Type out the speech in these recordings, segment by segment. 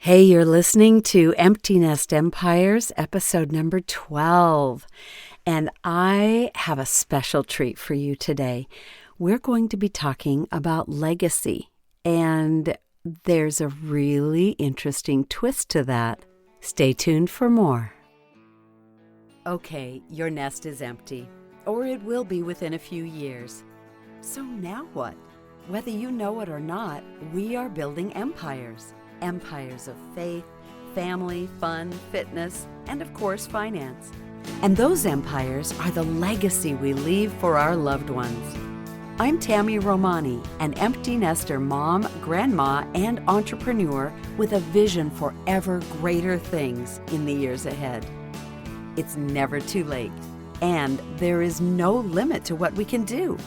Hey, you're listening to Empty Nest Empires, episode number 12. And I have a special treat for you today. We're going to be talking about legacy, and there's a really interesting twist to that. Stay tuned for more. Okay, your nest is empty, or it will be within a few years. So now what? Whether you know it or not, we are building empires. Empires of faith, family, fun, fitness, and of course, finance. And those empires are the legacy we leave for our loved ones. I'm Tammy Romani, an empty nester mom, grandma, and entrepreneur with a vision for ever greater things in the years ahead. It's never too late, and there is no limit to what we can do.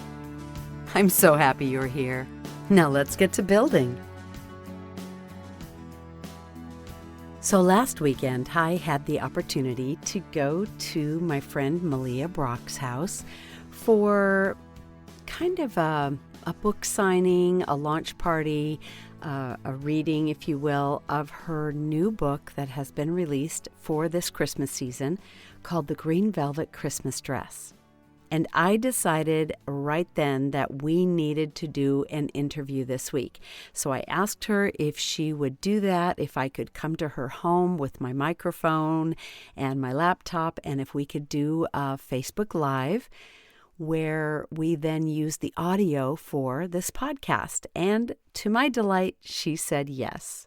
I'm so happy you're here. Now let's get to building. So last weekend, I had the opportunity to go to my friend Melea Brock's house for kind of a book signing, a launch party, a reading, if you will, of her new book that has been released for this Christmas season called The Green Velvet Christmas Dress. And I decided right then that we needed to do an interview this week. So I asked her if she would do that, if I could come to her home with my microphone and my laptop, and if we could do a Facebook Live where we then use the audio for this podcast. And to my delight, she said yes.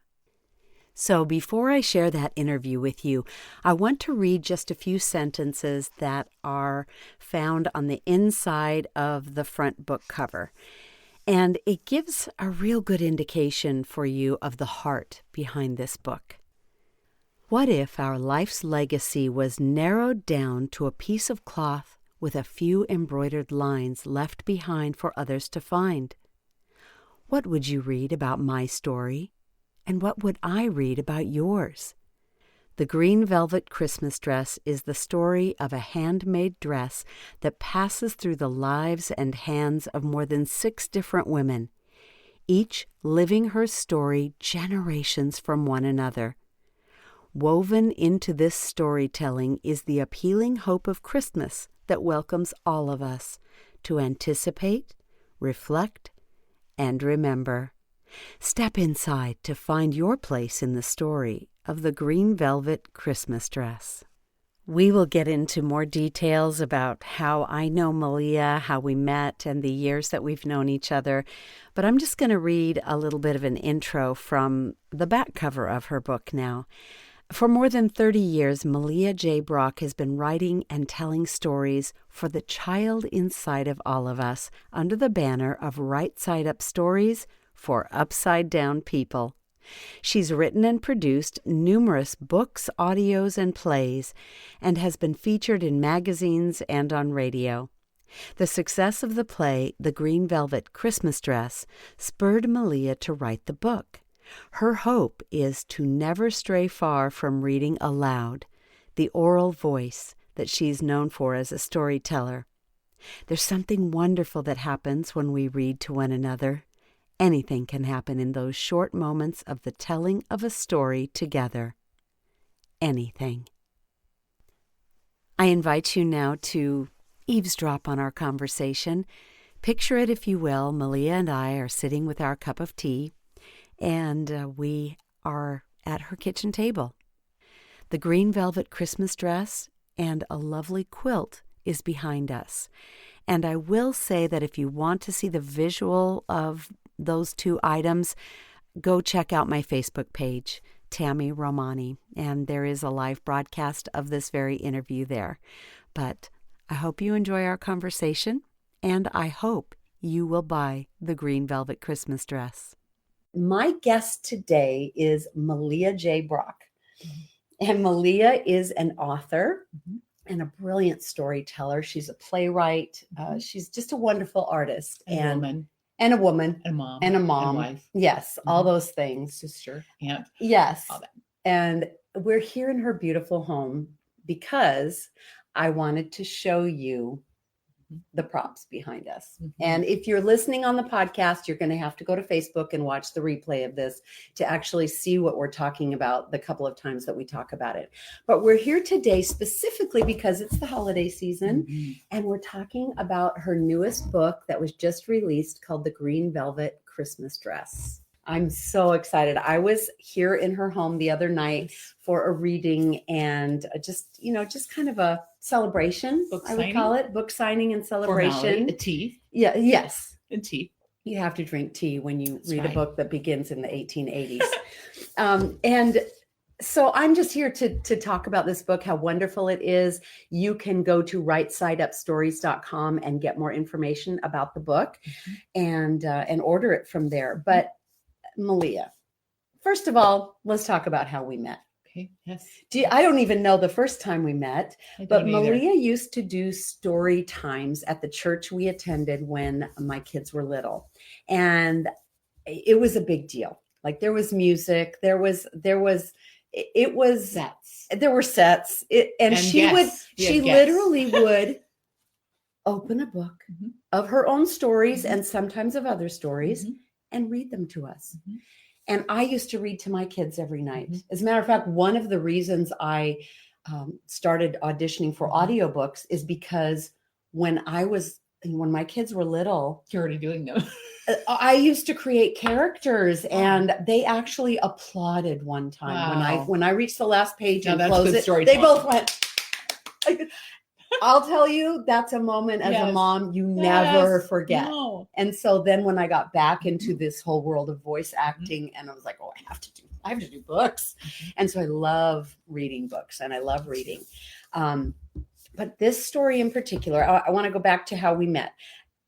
So before I share that interview with you, I want to read just a few sentences that are found on the inside of the front book cover. And it gives a real good indication for you of the heart behind this book. What if our life's legacy was narrowed down to a piece of cloth with a few embroidered lines left behind for others to find? What would you read about my story? And what would I read about yours? The Green Velvet Christmas Dress is the story of a handmade dress that passes through the lives and hands of more than 6 different women, each living her story generations from one another. Woven into this storytelling is the appealing hope of Christmas that welcomes all of us to anticipate, reflect, and remember. Step inside to find your place in the story of the Green Velvet Christmas Dress. We will get into more details about how I know Melea, how we met, and the years that we've known each other, but I'm just going to read a little bit of an intro from the back cover of her book now. For more than 30 years, Melea J. Brock has been writing and telling stories for the child inside of all of us under the banner of Right Side Up Stories for upside-down people. She's written and produced numerous books, audios, and plays, and has been featured in magazines and on radio. The success of the play, The Green Velvet Christmas Dress, spurred Melea to write the book. Her hope is to never stray far from reading aloud, the oral voice that she's known for as a storyteller. There's something wonderful that happens when we read to one another. Anything can happen in those short moments of the telling of a story together. Anything. I invite you now to eavesdrop on our conversation. Picture it, if you will. Melea and I are sitting with our cup of tea, and we are at her kitchen table. The Green Velvet Christmas Dress and a lovely quilt is behind us. And I will say that if you want to see the visual of those 2 items, go check out my Facebook page, Tammy Romani, and there is a live broadcast of this very interview there. But I hope you enjoy our conversation, and I hope you will buy the Green Velvet Christmas Dress. My guest today is Melea J. Brock, and Melea is an author and a brilliant storyteller. She's a playwright. She's just a wonderful artist. And a woman. And a woman. And a mom. And a mom. And wife. Yes, all those things. Sister, aunt. Yes. All that. And we're here in her beautiful home because I wanted to show you the props behind us. Mhm. And if you're listening on the podcast, you're going to have to go to Facebook and watch the replay of this to actually see what we're talking about the couple of times that we talk about it. But we're here today specifically because it's the holiday season, and we're talking about her newest book that was just released called The Green Velvet Christmas Dress. I'm so excited. I was here in her home the other night for a reading and just kind of a celebration, I would call it. Book signing and celebration. Formality, a tea. Yeah, yes. And tea. You have to drink tea when you read right. a book that begins in the 1880s. And so I'm just here to talk about this book, how wonderful it is. You can go to rightsideupstories.com and get more information about the book and order it from there. But Melea, first of all, let's talk about how we met. Okay. Yes. I don't even know the first time we met, but either. Melea used to do story times at the church we attended when my kids were little. And it was a big deal. Like there was music, there were sets. She literally would open a book of her own stories and sometimes of other stories and read them to us. And I used to read to my kids every night. As a matter of fact, one of the reasons I started auditioning for audiobooks is because when my kids were little, you're already doing them. I used to create characters, and they actually applauded one time when I reached the last page and closed it. They both went. I'll tell you, that's a moment as a mom you never forget. No. And so then when I got back into this whole world of voice acting, and I was like, I have to do books. And so I love reading books, and I love reading. But this story in particular, I want to go back to how we met.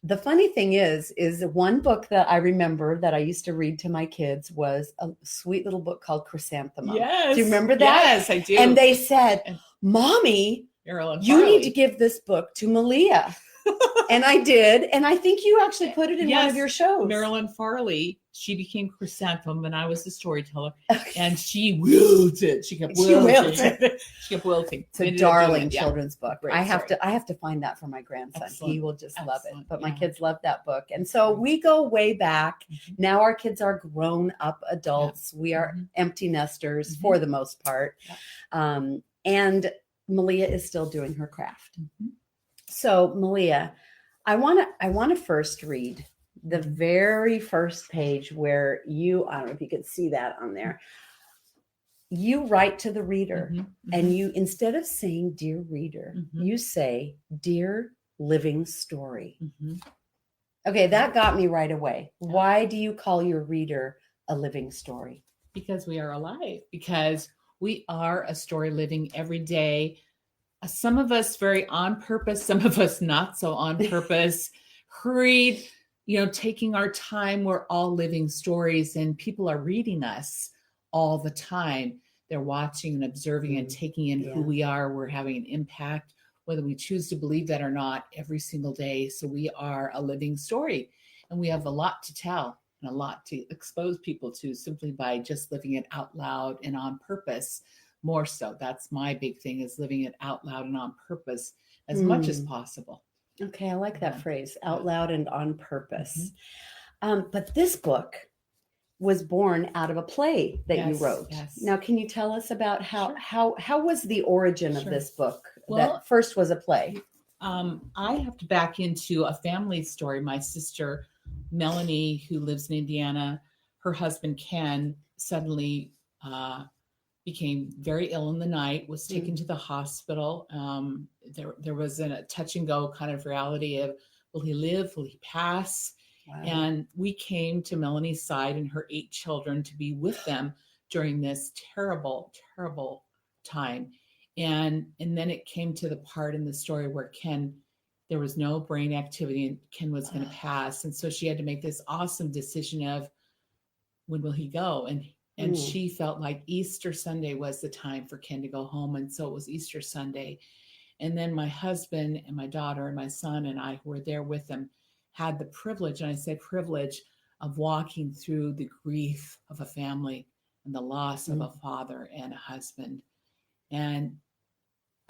The funny thing is one book that I remember that I used to read to my kids was a sweet little book called Chrysanthemum. Yes. Do you remember that? Yes, I do. And they said, Mommy, you need to give this book to Melea. And I did. And I think you actually put it in one of your shows. Marilyn Farley, she became Chrysanthemum and I was the storyteller. And she willed it. She kept wilting. It's a darling children's book. Great I have to find that for my grandson. Excellent. He will just love it. But my kids love that book. And so we go way back. Now our kids are grown up adults. We are empty nesters for the most part. And Melea is still doing her craft. So Melea, I want to first read the very first page where I don't know if you could see that on there. You write to the reader and you, instead of saying, "Dear reader," you say, "Dear living story." Okay. That got me right away. Why do you call your reader a living story? Because we are alive, because we are a story living every day. Some of us very on purpose, some of us not so on purpose, hurried, taking our time. We're all living stories and people are reading us all the time. They're watching and observing and taking in who we are. We're having an impact, whether we choose to believe that or not, every single day. So we are a living story and we have a lot to tell and a lot to expose people to simply by just living it out loud and on purpose. More so. That's my big thing, is living it out loud and on purpose as much as possible. Okay. I like that phrase, out loud and on purpose. But this book was born out of a play that you wrote. Yes. Now, can you tell us about how was the origin of this book that first was a play? I have to back into a family story. My sister, Melanie, who lives in Indiana, her husband, Ken, suddenly became very ill in the night, was taken to the hospital. There was a touch and go kind of reality of, will he live? Will he pass? Wow. And we came to Melanie's side and her 8 children to be with them during this terrible, terrible time. And then it came to the part in the story where there was no brain activity and Ken was going to pass. And so she had to make this awesome decision of, when will he go? And she felt like Easter Sunday was the time for Ken to go home. And so it was Easter Sunday. And then my husband and my daughter and my son and I, who were there with them, had the privilege, and I say privilege, of walking through the grief of a family and the loss of a father and a husband. And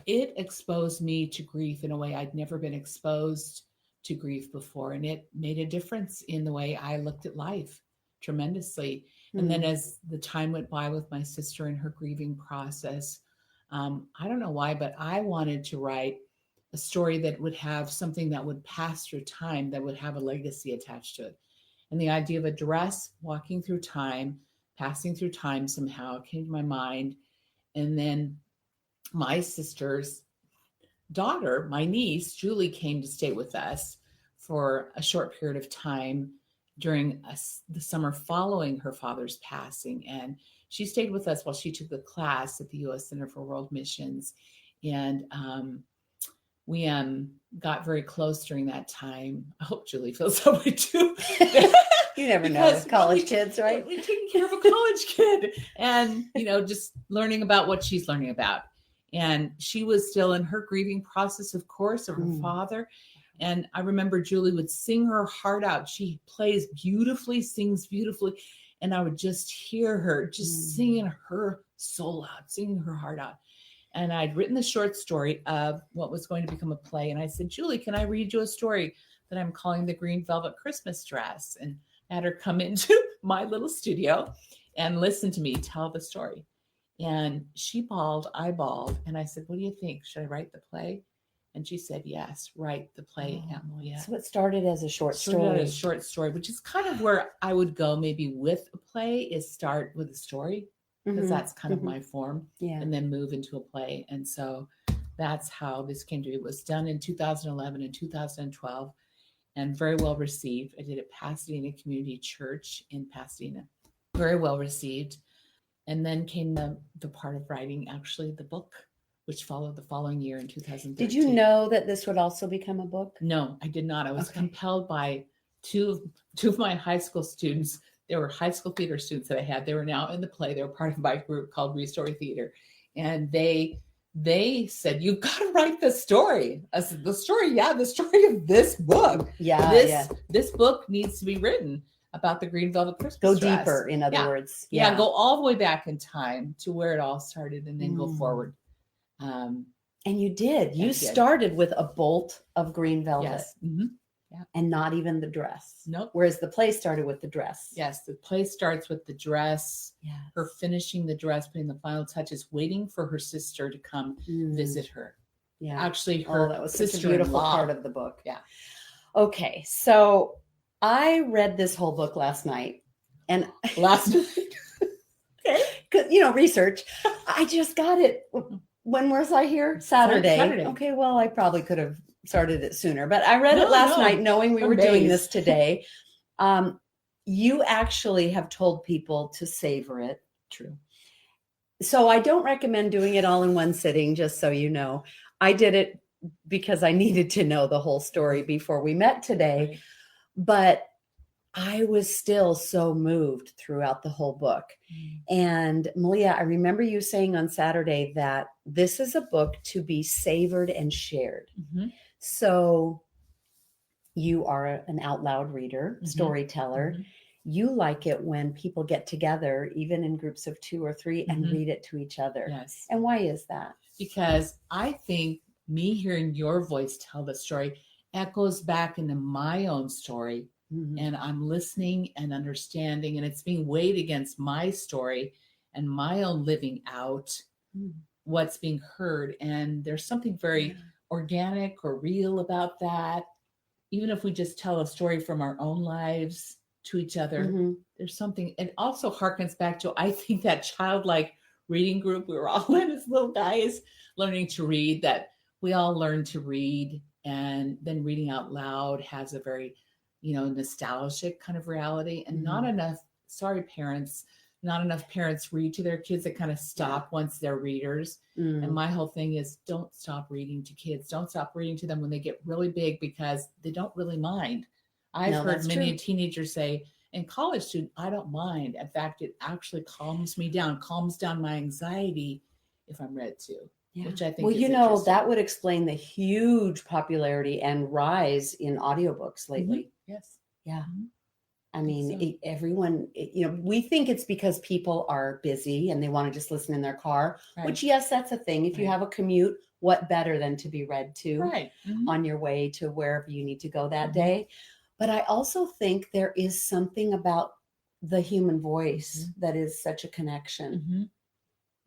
it exposed me to grief in a way I'd never been exposed to grief before. And it made a difference in the way I looked at life tremendously. And then as the time went by with my sister and her grieving process, I don't know why, but I wanted to write a story that would have something that would pass through time, that would have a legacy attached to it. And the idea of a dress walking through time, passing through time somehow came to my mind. And then my sister's daughter, my niece, Julie, came to stay with us for a short period of time during the summer following her father's passing. And she stayed with us while she took a class at the U.S. Center for World Missions. And we got very close during that time. I hope Julie feels that way too. You never know with college kids, right? We're taking care of a college kid and, just learning about what she's learning about. And she was still in her grieving process, of course, of her father. And I remember Julie would sing her heart out. She plays beautifully, sings beautifully. And I would just hear her just singing her soul out, singing her heart out. And I'd written the short story of what was going to become a play. And I said, Julie, can I read you a story that I'm calling The Green Velvet Christmas Dress? And I had her come into my little studio and listen to me tell the story. And she bawled, I bawled. And I said, what do you think? Should I write the play? And she said, yes, write the play, Aunt Melea. So it started as a short story. Which is kind of where I would go maybe with a play, is start with a story, because that's kind of my form, and then move into a play. And so that's how this came to be. It was done in 2011 and 2012 and very well received. I did it at Pasadena Community Church in Pasadena. Very well received. And then came the part of writing, actually, the book, which followed the following year in 2013. Did you know that this would also become a book? No, I did not. I was compelled by two of my high school students. They were high school theater students that I had. They were now in the play. They were part of my group called Restore Theater. And they said, you've got to write the story. I said, the story of this book. This book needs to be written about the Green Velvet Christmas Go dress. Deeper, in other words. Yeah, go all the way back in time to where it all started and then go forward. And you did. You started with a bolt of green velvet. Yes. And not even the dress. Nope. Whereas the play started with the dress. Yes, the play starts with the dress, her finishing the dress, putting the final touches, waiting for her sister to come visit her. Yeah. Actually, her that was sister such a beautiful part of the book. Yeah. Okay, so I read this whole book last night. And because, research. I just got it. When was I here? Saturday. Okay, well, I probably could have started it sooner, but I read it last night knowing we were doing this today. You actually have told people to savor it. True. So I don't recommend doing it all in one sitting, just so you know. I did it because I needed to know the whole story before we met today. Right. But I was still so moved throughout the whole book. And Melea, I remember you saying on Saturday that this is a book to be savored and shared. So you are an out loud reader, storyteller. You like it when people get together, even in groups of 2 or 3, and read it to each other. Yes. And why is that? Because I think me hearing your voice tell the story echoes back into my own story. And I'm listening and understanding, and it's being weighed against my story and my own living out what's being heard. And there's something very organic or real about that. Even if we just tell a story from our own lives to each other, there's something. It also harkens back to, I think, that childlike reading group we were all in as little guys learning to read, that we all learn to read, and then reading out loud has a very nostalgic kind of reality. And not enough parents read to their kids. They kind of stop once they're readers. And my whole thing is, don't stop reading to kids. Don't stop reading to them when they get really big, because they don't really mind. I've heard many teenagers say, and college student, I don't mind. In fact, it actually calms down my anxiety if I'm read to. Yeah. Which I think that would explain the huge popularity and rise in audiobooks lately. Yes. Yeah. I mean, So. everyone, we think it's because people are busy and they want to just listen in their car, Right. which, yes, that's a thing. If you Right. have a commute, what better than to be read to Right. Mhm. on your way to wherever you need to go that Mhm. day. But I also think there is something about the human voice that is such a connection.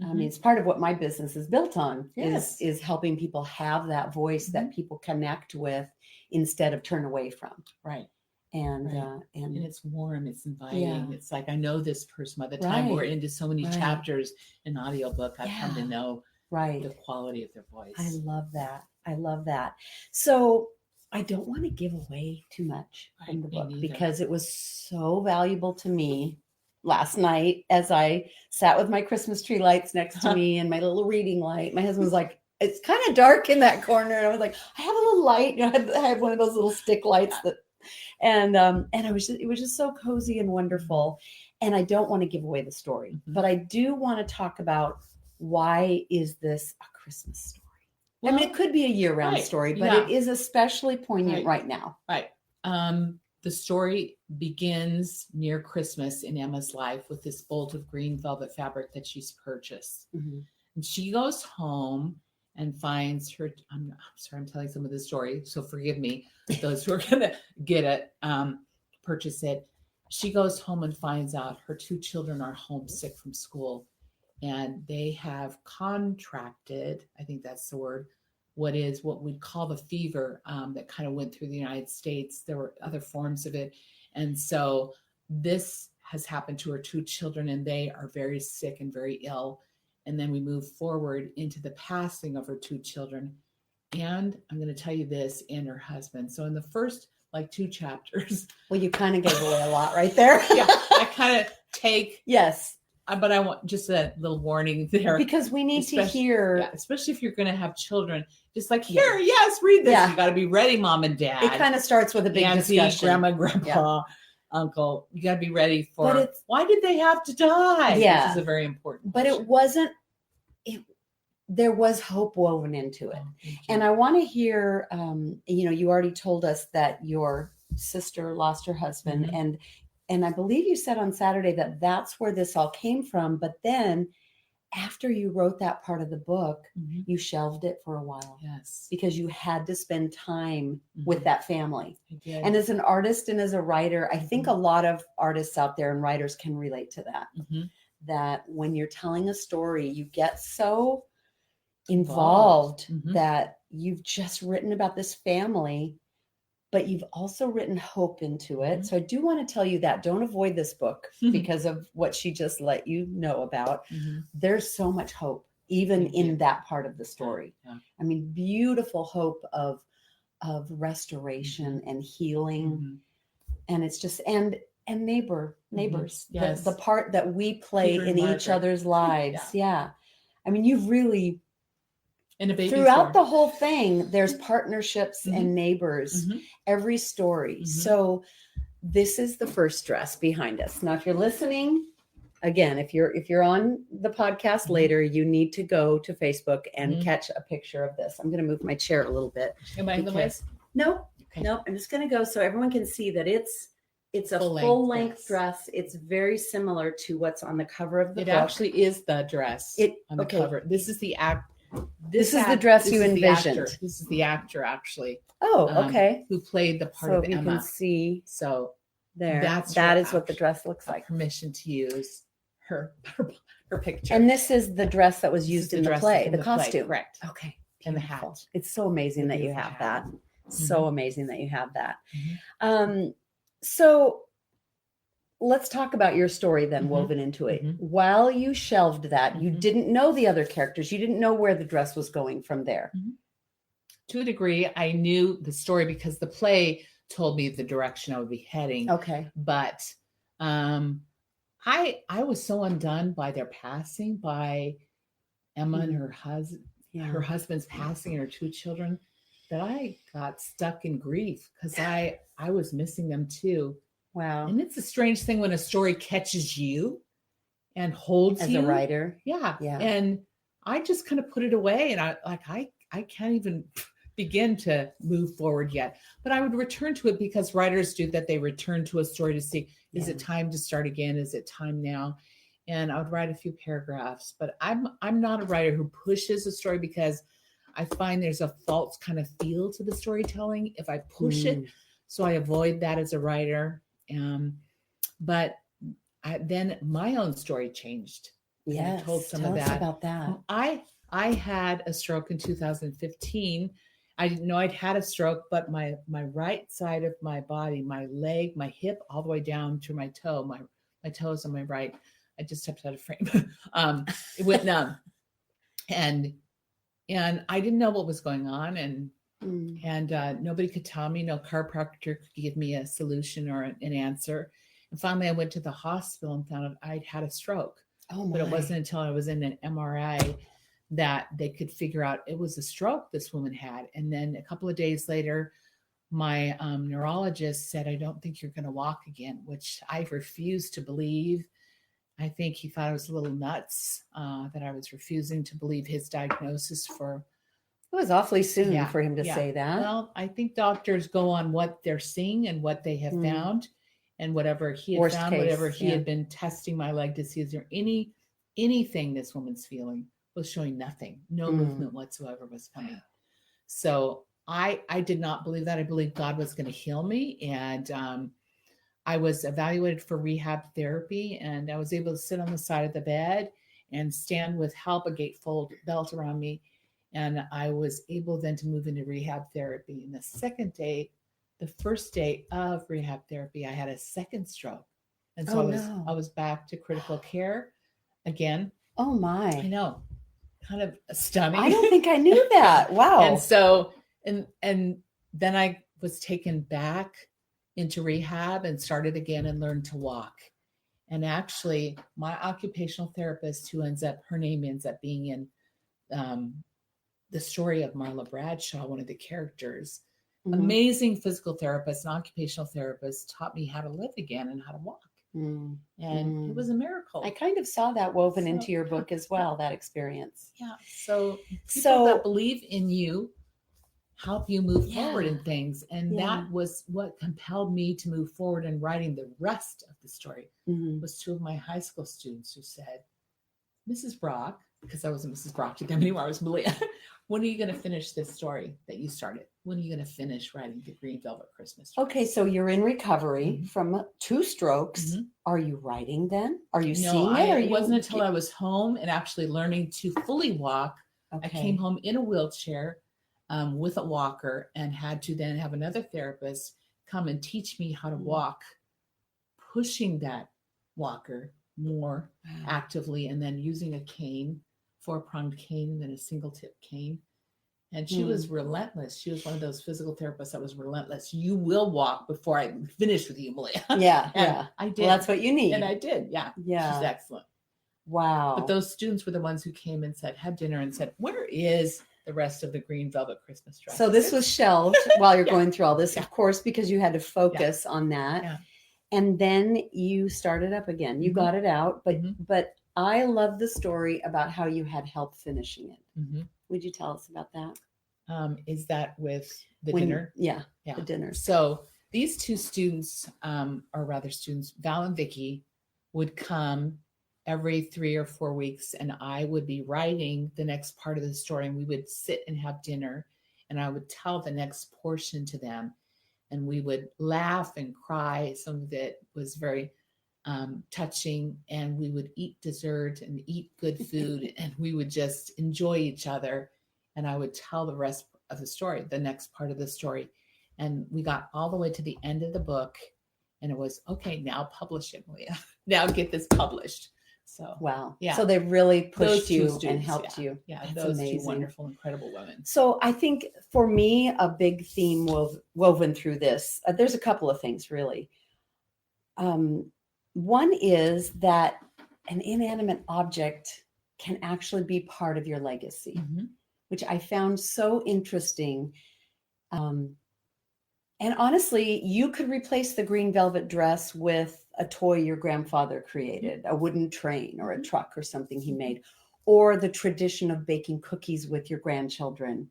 Mhm. I mean, it's part of what my business is built on, Yes. is helping people have that voice that people connect with instead of turn away from. Right. And Right. And it's warm, it's inviting. Yeah. It's like, I know this person. By the time we're Right. into so many Right. chapters in audiobook, I've come to Yeah. know right. the quality of their voice. I love that. I love that. So I don't want to give away too much from the Me book neither. because it was so valuable to me last night as I sat with my Christmas tree lights next to me and my little reading light. My husband was like, it's kind of dark in that corner. And I was like, I have a little light. I had one of those little stick lights that, and it was just so cozy and wonderful. And I don't want to give away the story, but I do want to talk about, why is this a Christmas story? Well, I mean, it could be a year-round story, but it is especially poignant right now. Right. The story begins near Christmas in Emma's life with this bolt of green velvet fabric that she's purchased. Mm-hmm. And she goes home and finds her, I'm sorry, I'm telling some of the story, so forgive me, those who are going to get it, purchase it. She goes home and finds out her 2 children are homesick from school, and they have contracted, I think that's the word, what we'd call the fever that kind of went through the United States. There were other forms of it. And so this has happened to her 2 children, and they are very sick and very ill. And then we move forward into the passing of her 2 children. And I'm going to tell you this, and her husband. So in the first 2 chapters. Well, you kind of gave away a lot right there. Yeah, I kind of take. Yes. But I want just a little warning there. Because we need to hear. Yeah, especially if you're going to have children. Just yes, read this. Yeah. You got to be ready, mom and dad. It kind of starts with a big discussion. Grandma, grandpa, uncle. You got to be ready for, why did they have to die? Yeah. This is a very important question. But it wasn't, there was hope woven into it. And I want to hear, you already told us that your sister lost her husband. And I believe you said on Saturday that that's where this all came from. But then after you wrote that part of the book, you shelved it for a while. Yes. Because you had to spend time with that family. I did. And as an artist and as a writer, I think a lot of artists out there and writers can relate to that. That when you're telling a story, you get so involved that you've just written about this family, but you've also written hope into it. So I do want to tell you that. Don't avoid this book because of what she just let you know about. There's so much hope, even in that part of the story. Yeah. I mean, beautiful hope of restoration and healing. And it's just, and neighbors, yes. the part that we play in each other's lives. Yeah. I mean, you've really, throughout the whole thing, there's partnerships and neighbors, every story. So this is the first dress behind us. Now, if you're listening, again, if you're on the podcast later, you need to go to Facebook and catch a picture of this. I'm going to move my chair a little bit. Am I in the way? No, I'm just going to go so everyone can see that it's a full-length dress. It's very similar to what's on the cover of the book. It actually is the dress on the cover. This is the act. This is the dress you envisioned. This is the actor, actually. Oh, okay. Who played the part of Emma. So you can see there. That is what the dress looks like. Permission to use her picture. And this is the dress that was used in the play, the costume. Correct. Okay. And the hat. It's so amazing that you have that. So amazing that you have that. So let's talk about your story then, woven into it. While you shelved that, you didn't know the other characters. You didn't know where the dress was going from there. To a degree, I knew the story because the play told me the direction I would be heading. Okay. But I was so undone by their passing, by Emma and her husband's passing and her 2 children, that I got stuck in grief because I was missing them too. Wow. And it's a strange thing when a story catches you and holds you. As a writer. Yeah. And I just kind of put it away, and I can't even begin to move forward yet. But I would return to it because writers do that. They return to a story to see, is it time to start again? Is it time now? And I would write a few paragraphs, but I'm not a writer who pushes a story because I find there's a false kind of feel to the storytelling if I push it. So I avoid that as a writer. But then my own story changed. Yeah, I told some tell of us that. about that. I had a stroke in 2015. I didn't know I'd had a stroke, but my right side of my body, my leg, my hip, all the way down to my toe, my toes on my right. I just stepped out of frame. It went numb, and I didn't know what was going on, and nobody could tell me. No chiropractor could give me a solution or an answer. And finally, I went to the hospital and found out I'd had a stroke. But it wasn't until I was in an MRI that they could figure out it was a stroke this woman had. And then a couple of days later, my neurologist said, I don't think you're going to walk again, which I refused to believe. I think he thought I was a little nuts, that I was refusing to believe his diagnosis for. It was awfully soon for him to say that. Well, I think doctors go on what they're seeing and what they have found, and whatever he had found, whatever he had been testing my leg to see, is there anything this woman's feeling, was showing nothing. No movement whatsoever was coming. So I did not believe that. I believed God was going to heal me. And I was evaluated for rehab therapy, and I was able to sit on the side of the bed and stand with help, a gatefold belt around me. And I was able then to move into rehab therapy. And the first day of rehab therapy, I had a second stroke. And so I was back to critical care again. Oh my. I know. Kind of stunning. I don't think I knew that. Wow. And so, and then I was taken back into rehab and started again and learned to walk. And actually my occupational therapist, her name ends up being in the story of Marla Bradshaw, one of the characters, amazing physical therapist and occupational therapist, taught me how to live again and how to walk. And it was a miracle. I kind of saw that woven into your book as well, that experience. Yeah. So people that believe in you help you move forward in things. And that was what compelled me to move forward in writing the rest of the story. Was two of my high school students who said, Mrs. Brock, because I wasn't Mrs. Brock to them anymore, I was Melea, when are you going to finish this story that you started? When are you going to finish writing the Green Velvet Christmas story? Okay, so you're in recovery from 2 strokes. Are you writing then? Are you seeing it? It wasn't until I was home and actually learning to fully walk. I came home in a wheelchair with a walker, and had to then have another therapist come and teach me how to walk, pushing that walker more actively, and then using a cane, 4-pronged cane, and then a single tip cane. And she was relentless. She was one of those physical therapists that was relentless. You will walk before I finish with you, Melea. Yeah. I did. Well, that's what you need. And I did. Yeah. She's excellent. Wow. But those students were the ones who came and had dinner and said, where is the rest of the Green Velvet Christmas dress? So this was shelved while you're going through all this, of course, because you had to focus on that. Yeah. And then you started up again. You got it out. But I love the story about how you had help finishing it. Would you tell us about that? Is that with the dinner? Yeah, the dinner. So these 2 students, or rather students, Val and Vicky, would come every 3 or 4 weeks, and I would be writing the next part of the story, and we would sit and have dinner, and I would tell the next portion to them, and we would laugh and cry. Some of it was very touching, and we would eat dessert and eat good food, and we would just enjoy each other. And I would tell the rest of the story, the next part of the story. And we got all the way to the end of the book, and it was, okay, now publish it, Melea. Now get this published. So, wow. Yeah. So they really pushed you students, and helped you. Yeah. That's those amazing. 2 wonderful, incredible women. So I think for me, a big theme woven through this, there's a couple of things really. One is that an inanimate object can actually be part of your legacy, which I found so interesting. And honestly, you could replace the green velvet dress with a toy your grandfather created, a wooden train or a truck or something he made, or the tradition of baking cookies with your grandchildren.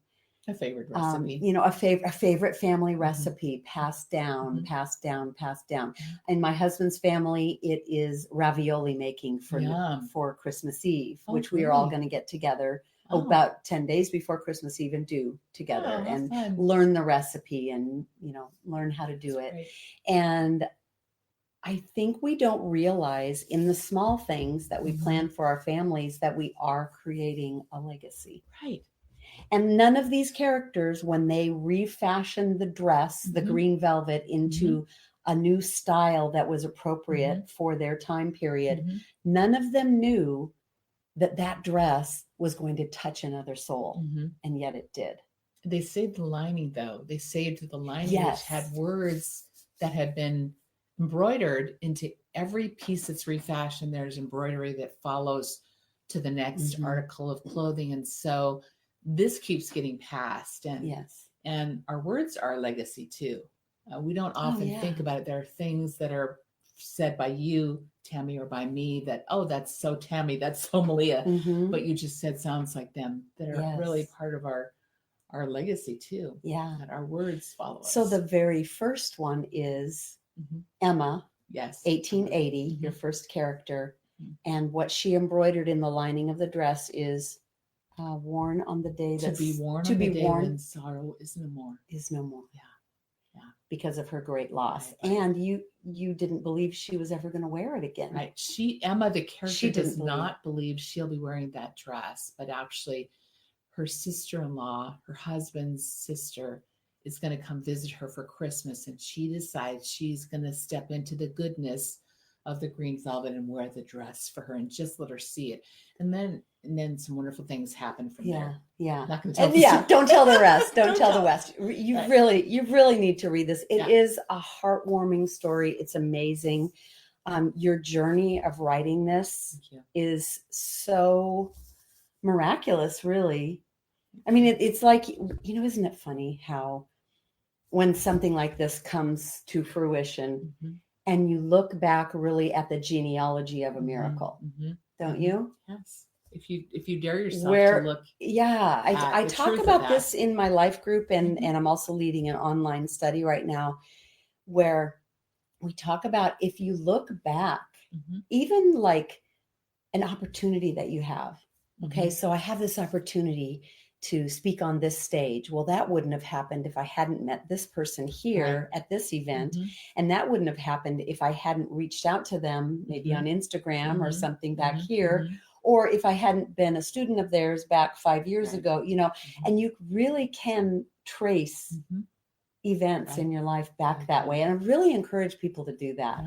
A favorite recipe. A favorite family recipe passed down, passed down, passed down. In my husband's family, it is ravioli making for Christmas Eve, which we are all going to get together about 10 days before Christmas Eve and do together and learn the recipe and, learn how to do it. Great. And I think we don't realize in the small things that we plan for our families that we are creating a legacy. Right. And none of these characters, when they refashioned the dress, the green velvet, into a new style that was appropriate for their time period, none of them knew that that dress was going to touch another soul. And yet it did. They saved the lining, though. They saved the lining, which had words that had been embroidered into every piece that's refashioned. There's embroidery that follows to the next article of clothing. And so this keeps getting passed, and our words are a legacy too. We don't often think about it. There are things that are said by you, Tammy, or by me that, that's so Tammy, that's so Melea, but you just said sounds like them that are really part of our legacy too. That our words follow us. So the very first one is Emma, 1880, your first character, and what she embroidered in the lining of the dress is worn on the day to be worn on the day when sorrow is no more. Yeah. Because of her great loss. Right. And you didn't believe she was ever going to wear it again. Right. Emma, the character, does not believe she'll be wearing that dress, but actually her sister-in-law, her husband's sister, is going to come visit her for Christmas, and she decides she's going to step into the goodness of the green velvet and wear the dress for her and just let her see it. And then some wonderful things happen from there. Not going to tell don't tell the rest. Don't tell the rest. You really need to read this. It is a heartwarming story. It's amazing. Your journey of writing this is so miraculous, really. I mean, it's like, isn't it funny how when something like this comes to fruition and you look back really at the genealogy of a miracle, don't you? Yes. If you dare yourself to look. I talk about this in my life group, and I'm also leading an online study right now where we talk about, if you look back, even like an opportunity that you have. Okay, so I have this opportunity to speak on this stage. Well, that wouldn't have happened if I hadn't met this person here at this event. And that wouldn't have happened if I hadn't reached out to them, maybe on Instagram or something back here, or if I hadn't been a student of theirs back 5 years ago, and you really can trace events in your life back that way. And I really encourage people to do that,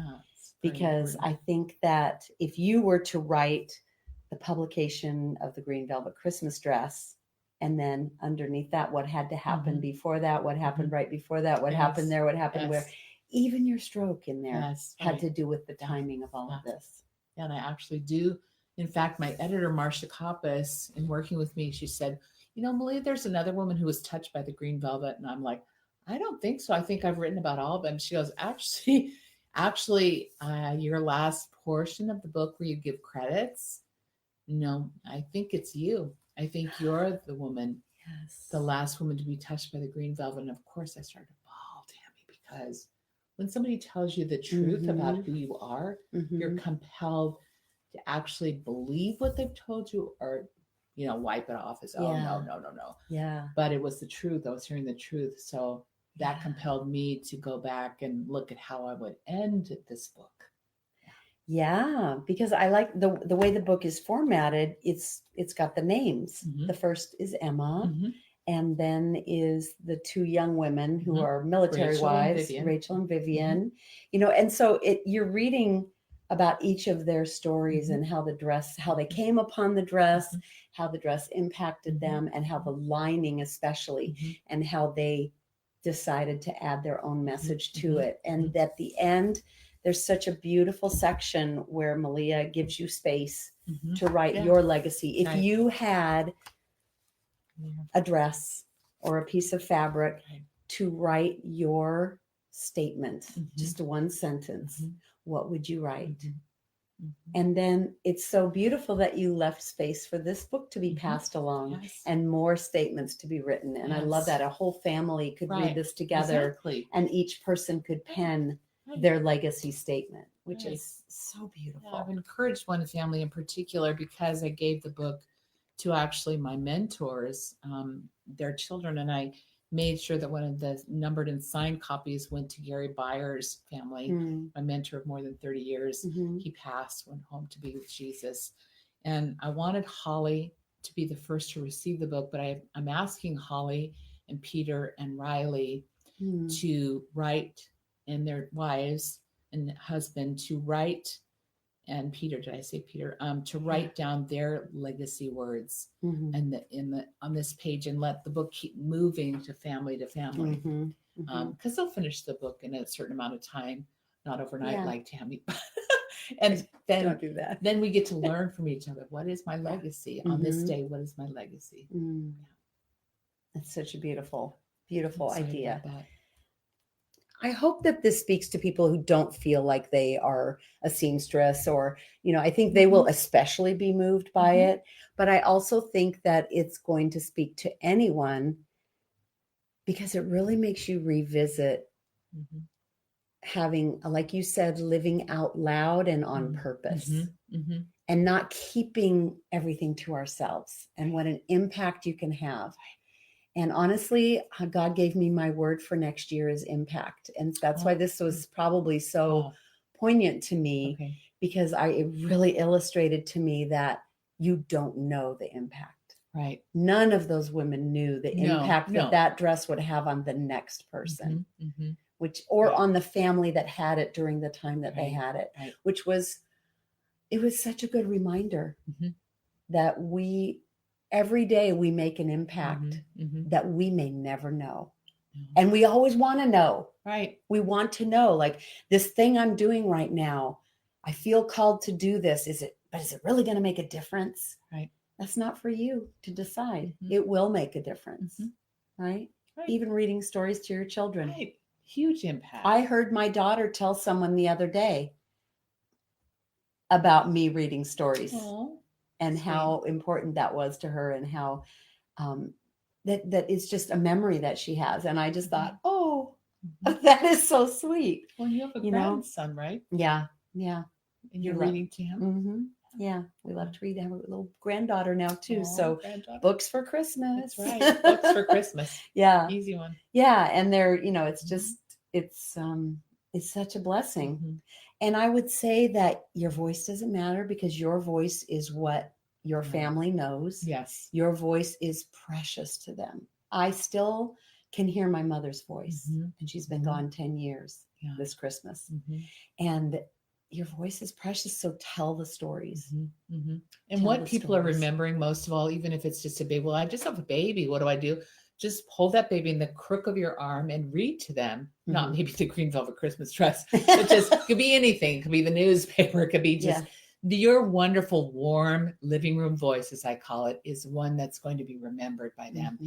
because I think that if you were to write the publication of the Green Velvet Christmas dress, and then underneath that, what had to happen before that, what happened right before that, what happened there, what happened where, even your stroke in there had to do with the timing of all of this. Yeah, and I actually do. In fact, my editor, Marcia Koppas, in working with me, she said, Melea, there's another woman who was touched by the green velvet. And I'm like, I don't think so. I think I've written about all of them. She goes, actually, your last portion of the book where you give credits, I think it's you. I think you're the woman, the last woman to be touched by the green velvet. And of course, I started to bawl, Tammy, because when somebody tells you the truth about who you are, you're compelled to actually believe what they've told you, or, wipe it off as, no. Yeah. But it was the truth. I was hearing the truth. So that compelled me to go back and look at how I would end this book. Yeah, because I like the way the book is formatted. It's got the names. The first is Emma, and then is the two young women who are military wives, Rachel and Vivian. And so you're reading about each of their stories and how they came upon the dress, how the dress impacted them, and how the lining especially, and how they decided to add their own message to it. And at the end, there's such a beautiful section where Melea gives you space to write your legacy. If you had a dress or a piece of fabric to write your statement, just one sentence, what would you write? And then it's so beautiful that you left space for this book to be passed along and more statements to be written. And I love that a whole family could read this together and each person could pen their legacy statement, which is so beautiful. I've encouraged one family in particular because I gave the book to actually my mentors, their children, and I made sure that one of the numbered and signed copies went to Gary Byers' family, my mentor of more than 30 years. He passed, went home to be with Jesus. And I wanted Holly to be the first to receive the book, but I'm asking Holly and Peter and Riley to write, and their wives and husband to write, and Peter, did I say Peter? To write down their legacy words and on this page, and let the book keep moving to family, because they'll finish the book in a certain amount of time, not overnight like Tammy. And then don't do that. Then we get to learn from each other. What is my legacy on this day? What is my legacy? That's such a beautiful idea. I hope that this speaks to people who don't feel like they are a seamstress, or, I think they will especially be moved by it. But I also think that it's going to speak to anyone because it really makes you revisit having, like you said, living out loud and on purpose and not keeping everything to ourselves, and what an impact you can have. And honestly, God gave me my word for next year is impact. And that's why this was probably so poignant to me, because it really illustrated to me that you don't know the impact. Right. None of those women knew the impact that dress would have on the next person, or on the family that had it during the time that they had it, which was, it was such a good reminder that every day we make an impact that we may never know. And we always want to know. Right. We want to know, like, this thing I'm doing right now, I feel called to do this. Is it really going to make a difference? Right. That's not for you to decide. It will make a difference. Right? Even reading stories to your children. Right. Huge impact. I heard my daughter tell someone the other day about me reading stories. And how important that was to her, and how that it's just a memory that she has. And I just thought, that is so sweet. Well, you have a grandson, right? Yeah. And you're reading to him? Yeah, we love to read. I have a little granddaughter now too. So books for Christmas. That's right. Books for Christmas. Yeah. Easy one. Yeah. And they're, it's just, it's such a blessing. And I would say that your voice doesn't matter, because your voice is what your family knows. Yes. Your voice is precious to them. I still can hear my mother's voice, and she's been gone 10 years this Christmas. And your voice is precious. So tell the stories. And what people are remembering most of all, even if it's just a baby, well, I just have a baby. What do I do? Just hold that baby in the crook of your arm and read to them. Not maybe the green velvet Christmas dress. It just could be anything. It could be the newspaper. It could be just your wonderful, warm living room voice, as I call it, is one that's going to be remembered by them.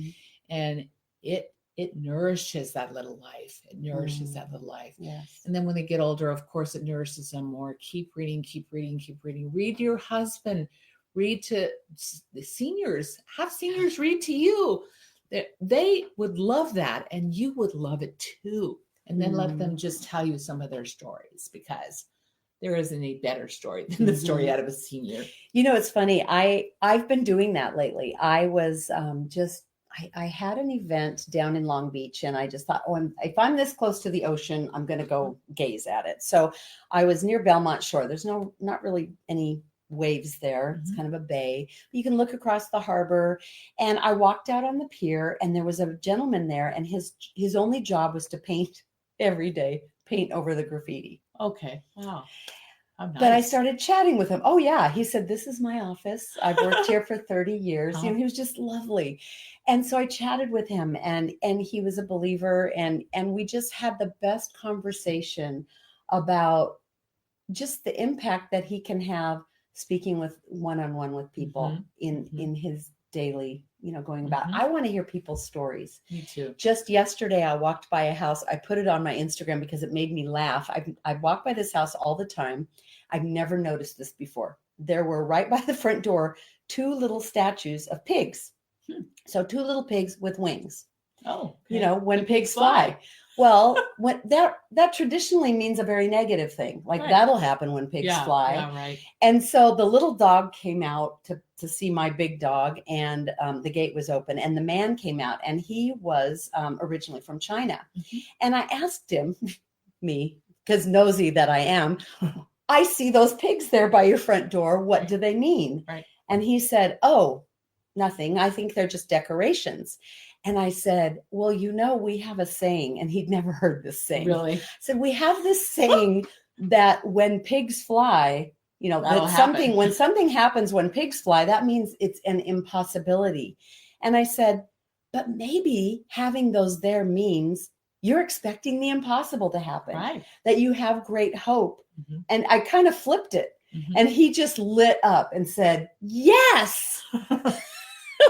And it nourishes that little life. It nourishes that little life. Yes. And then when they get older, of course, it nourishes them more. Keep reading, keep reading, keep reading. Read to your husband. Read to the seniors. Have seniors read to you. They would love that, and you would love it too. And then let them just tell you some of their stories, because there isn't a better story than the story out of a senior. It's funny. I've been doing that lately. I was I had an event down in Long Beach, and I just thought, if I'm this close to the ocean, I'm going to go gaze at it. So I was near Belmont Shore. There's not really any waves there. It's kind of a bay. You can look across the harbor. And I walked out on the pier, and there was a gentleman there, and his only job was to paint every day, paint over the graffiti. Okay. Wow. How nice. But I started chatting with him. Oh yeah. He said, this is my office. I've worked here for 30 years. He was just lovely. And so I chatted with him, and he was a believer, and we just had the best conversation about just the impact that he can have speaking with one-on-one with people in his daily, going about. I want to hear people's stories. Me too. Just yesterday, I walked by a house. I put it on my Instagram because it made me laugh. I walk by this house all the time. I've never noticed this before. There were right by the front door 2 little statues of pigs. So 2 little pigs with wings. Oh, okay. When pigs fly. Well, when that traditionally means a very negative thing. Like that'll happen when pigs fly. Yeah, right. And so the little dog came out to see my big dog, and the gate was open, and the man came out, and he was originally from China. And I asked him, because nosy that I am, I see those pigs there by your front door. What do they mean? Right. And he said, oh, nothing. I think they're just decorations. And I said, well, we have a saying, and he'd never heard this saying. Really? I said, we have this saying that when pigs fly, when something happens when pigs fly, that means it's an impossibility. And I said, but maybe having those there means you're expecting the impossible to happen, right? That you have great hope. And I kind of flipped it, and he just lit up and said, yes.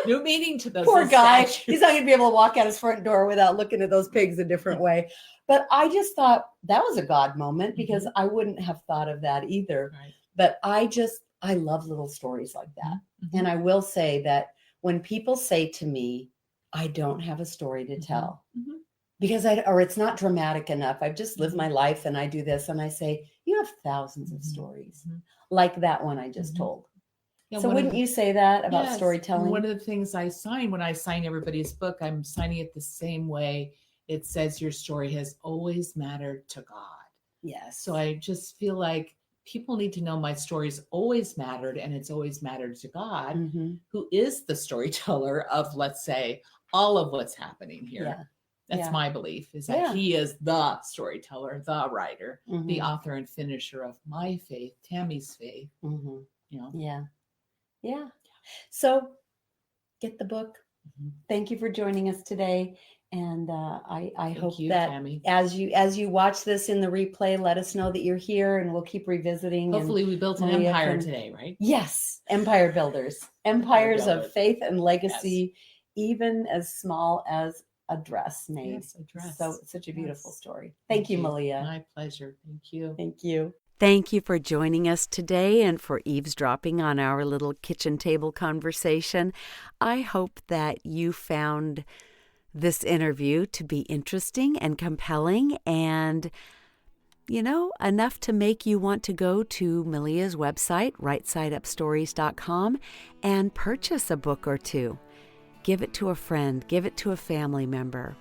New meaning to those. Poor guy. He's not going to be able to walk out his front door without looking at those pigs a different way. But I just thought that was a God moment, because I wouldn't have thought of that either. Right. But I love little stories like that. And I will say that when people say to me, I don't have a story to tell, because it's not dramatic enough. I've just lived my life and I do this. And I say, you have thousands of stories like that one I just told. Yeah, so wouldn't you say that about storytelling? One of the things I sign when I sign everybody's book, I'm signing it the same way. It says your story has always mattered to God. Yes. So I just feel like people need to know my story's always mattered, and it's always mattered to God, who is the storyteller of, let's say, all of what's happening here. Yeah. That's my belief, is that he is the storyteller, the writer, the author and finisher of my faith, Tammy's faith. Yeah. So get the book. Thank you for joining us today. And I hope that Tammy, as you watch this in the replay, let us know that you're here, and we'll keep revisiting. Hopefully we built an empire today, right? Yes. Empire builders. Empires of faith and legacy, even as small as a dress made. Yes, a dress. So it's such a beautiful story. Thank you, Melea. My pleasure. Thank you. Thank you. Thank you for joining us today and for eavesdropping on our little kitchen table conversation. I hope that you found this interview to be interesting and compelling and, enough to make you want to go to Melea's website, rightsideupstories.com, and purchase a book or two. Give it to a friend. Give it to a family member.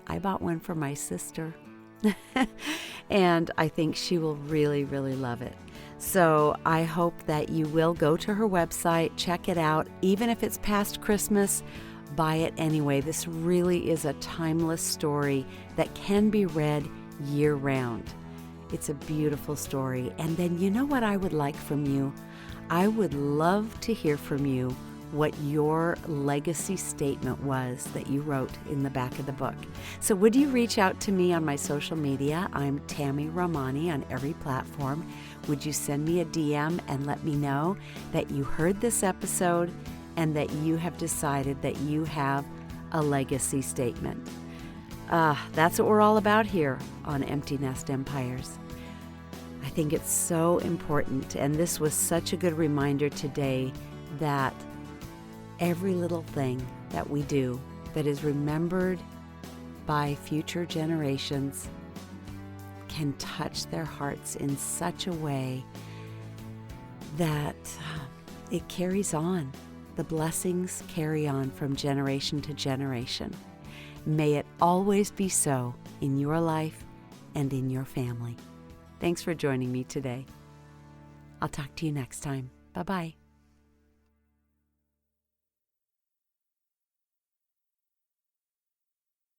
I bought one for my sister. And I think she will really, really love it. So I hope that you will go to her website, check it out. Even if it's past Christmas, buy it anyway. This really is a timeless story that can be read year-round. It's a beautiful story. And then you know what I would like from you? I would love to hear from you what your legacy statement was that you wrote in the back of the book. So would you reach out to me on my social media? I'm Tammy Romani on every platform. Would you send me a DM and let me know that you heard this episode and that you have decided that you have a legacy statement? That's what we're all about here on Empty Nest Empires. I think it's so important, and this was such a good reminder today that every little thing that we do that is remembered by future generations can touch their hearts in such a way that it carries on. The blessings carry on from generation to generation. May it always be so in your life and in your family. Thanks for joining me today. I'll talk to you next time. Bye-bye.